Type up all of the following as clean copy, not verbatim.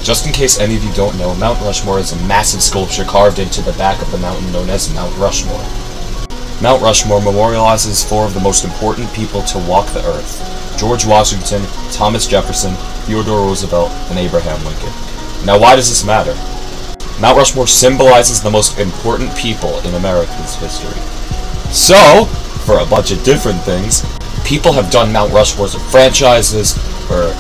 Just in case any of you don't know, Mount Rushmore is a massive sculpture carved into the back of the mountain known as Mount Rushmore. Mount Rushmore memorializes 4 of the most important people to walk the earth: George Washington, Thomas Jefferson, Theodore Roosevelt, and Abraham Lincoln. Now why does this matter? Mount Rushmore symbolizes the most important people in America's history. So, for a bunch of different things, people have done Mount Rushmores of franchises, or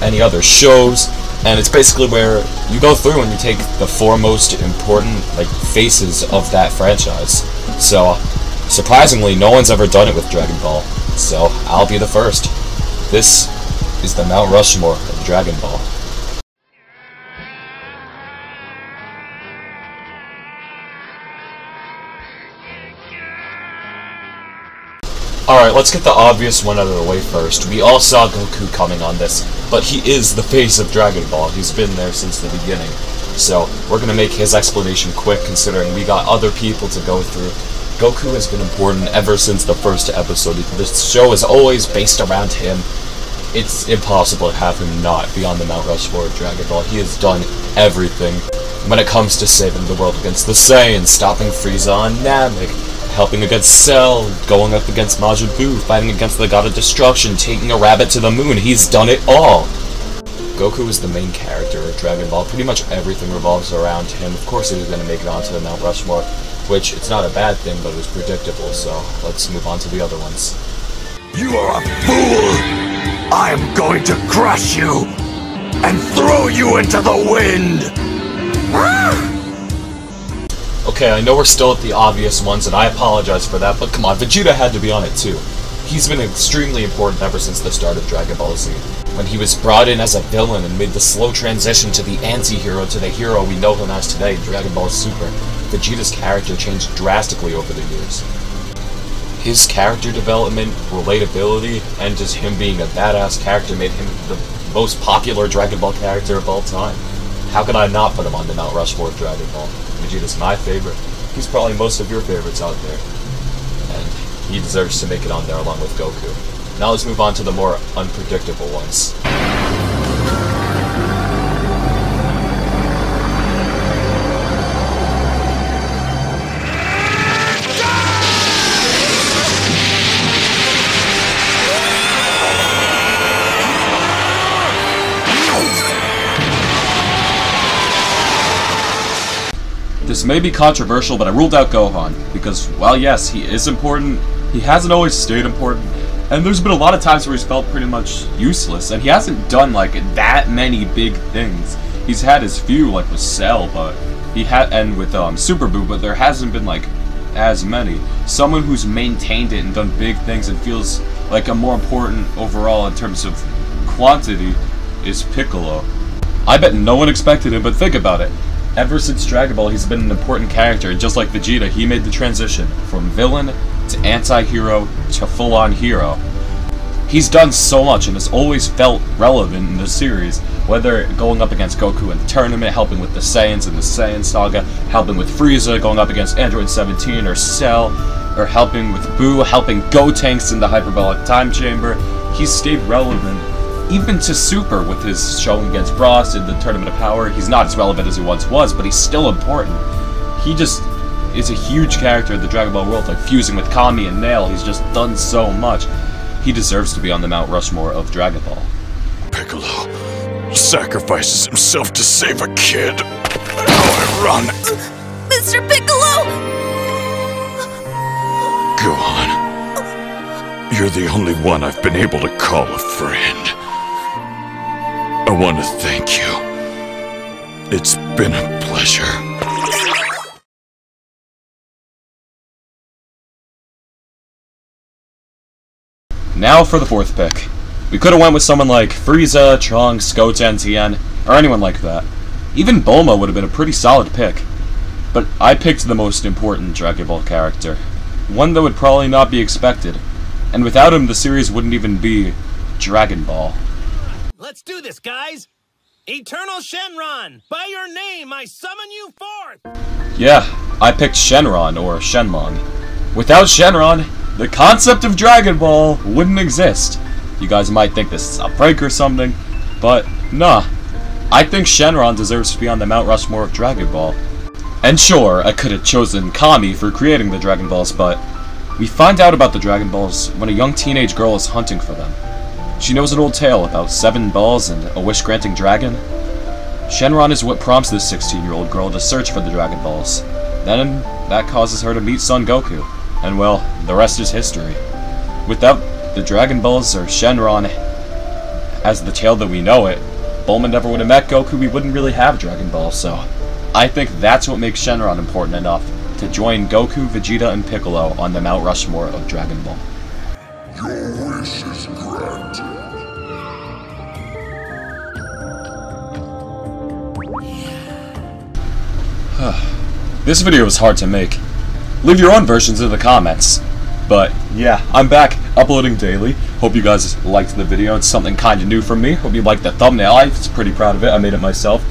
any other shows, and it's basically where you go through and you take the 4 most important, faces of that franchise. So, surprisingly, no one's ever done it with Dragon Ball, so I'll be the first. This is the Mount Rushmore of Dragon Ball. Alright, let's get the obvious one out of the way first. We all saw Goku coming on this, but he is the face of Dragon Ball. He's been there since the beginning. So, we're gonna make his explanation quick, considering we got other people to go through. Goku has been important ever since the first episode. This show is always based around him. It's impossible to have him not be on the Mount Rushmore of Dragon Ball. He has done everything when it comes to saving the world against the Saiyans, stopping Frieza on Namek, helping against Cell, going up against Majin Buu, fighting against the God of Destruction, taking a rabbit to the moon. He's done it all! Goku is the main character of Dragon Ball. Pretty much everything revolves around him. Of course he was going to make it onto the Mount Rushmore, which, it's not a bad thing, but it was predictable, so let's move on to the other ones. You are a fool! I am going to crush you and throw you into the wind! Okay, I know we're still at the obvious ones, and I apologize for that, but come on, Vegeta had to be on it too. He's been extremely important ever since the start of Dragon Ball Z, when he was brought in as a villain and made the slow transition to the anti-hero to the hero we know him as today, Dragon Ball Super. Vegeta's character changed drastically over the years. His character development, relatability, and just him being a badass character made him the most popular Dragon Ball character of all time. How could I not put him on the Mount Rushmore of Dragon Ball? Vegeta's my favorite. He's probably most of your favorites out there. And he deserves to make it on there along with Goku. Now let's move on to the more unpredictable ones. This may be controversial, but I ruled out Gohan, because while yes, he is important, he hasn't always stayed important, and there's been a lot of times where he's felt pretty much useless, and he hasn't done, that many big things. He's had his few, with Cell, but and with Super Buu, but there hasn't been, as many. Someone who's maintained it and done big things and feels like a more important overall in terms of quantity is Piccolo. I bet no one expected it, but think about it. Ever since Dragon Ball, he's been an important character, and just like Vegeta, he made the transition from villain to anti-hero to full-on hero. He's done so much and has always felt relevant in the series, whether going up against Goku in the tournament, helping with the Saiyans in the Saiyan Saga, helping with Frieza, going up against Android 17 or Cell, or helping with Buu, helping Gotenks in the Hyperbolic Time Chamber. He's stayed relevant. Even to Super, with his showing against Frost in the Tournament of Power, he's not as relevant as he once was, but he's still important. He just is a huge character in the Dragon Ball world, fusing with Kami and Nail. He's just done so much. He deserves to be on the Mount Rushmore of Dragon Ball. Piccolo sacrifices himself to save a kid. How ironic. Mr. Piccolo! Go on. You're the only one I've been able to call a friend. I want to thank you. It's been a pleasure. Now for the 4th pick. We could have went with someone like Frieza, Trunks, Goten, Tien, or anyone like that. Even Bulma would have been a pretty solid pick. But I picked the most important Dragon Ball character. One that would probably not be expected. And without him, the series wouldn't even be Dragon Ball. Let's do this, guys! Eternal Shenron! By your name, I summon you forth! Yeah, I picked Shenron, or Shenlong. Without Shenron, the concept of Dragon Ball wouldn't exist. You guys might think this is a prank or something, but nah. I think Shenron deserves to be on the Mount Rushmore of Dragon Ball. And sure, I could have chosen Kami for creating the Dragon Balls, but we find out about the Dragon Balls when a young teenage girl is hunting for them. She knows an old tale about 7 balls and a wish-granting dragon. Shenron is what prompts this 16-year-old girl to search for the Dragon Balls. Then, that causes her to meet Son Goku. And well, the rest is history. Without the Dragon Balls or Shenron as the tale that we know it, Bulma never would have met Goku, we wouldn't really have Dragon Balls, so I think that's what makes Shenron important enough to join Goku, Vegeta, and Piccolo on the Mount Rushmore of Dragon Ball. Your wish is granted. This video was hard to make. Leave your own versions in the comments. But yeah, I'm back, uploading daily. Hope you guys liked the video. It's something kind of new from me. Hope you liked the thumbnail. I was pretty proud of it. I made it myself.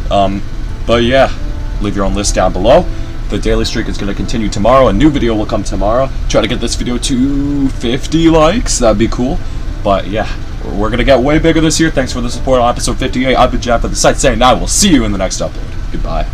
But yeah, leave your own list down below. The daily streak is going to continue tomorrow. A new video will come tomorrow. Try to get this video to 50 likes. That'd be cool. But yeah, we're going to get way bigger this year. Thanks for the support on episode 58. I've been Jack for the site saying I will see you in the next upload. Goodbye.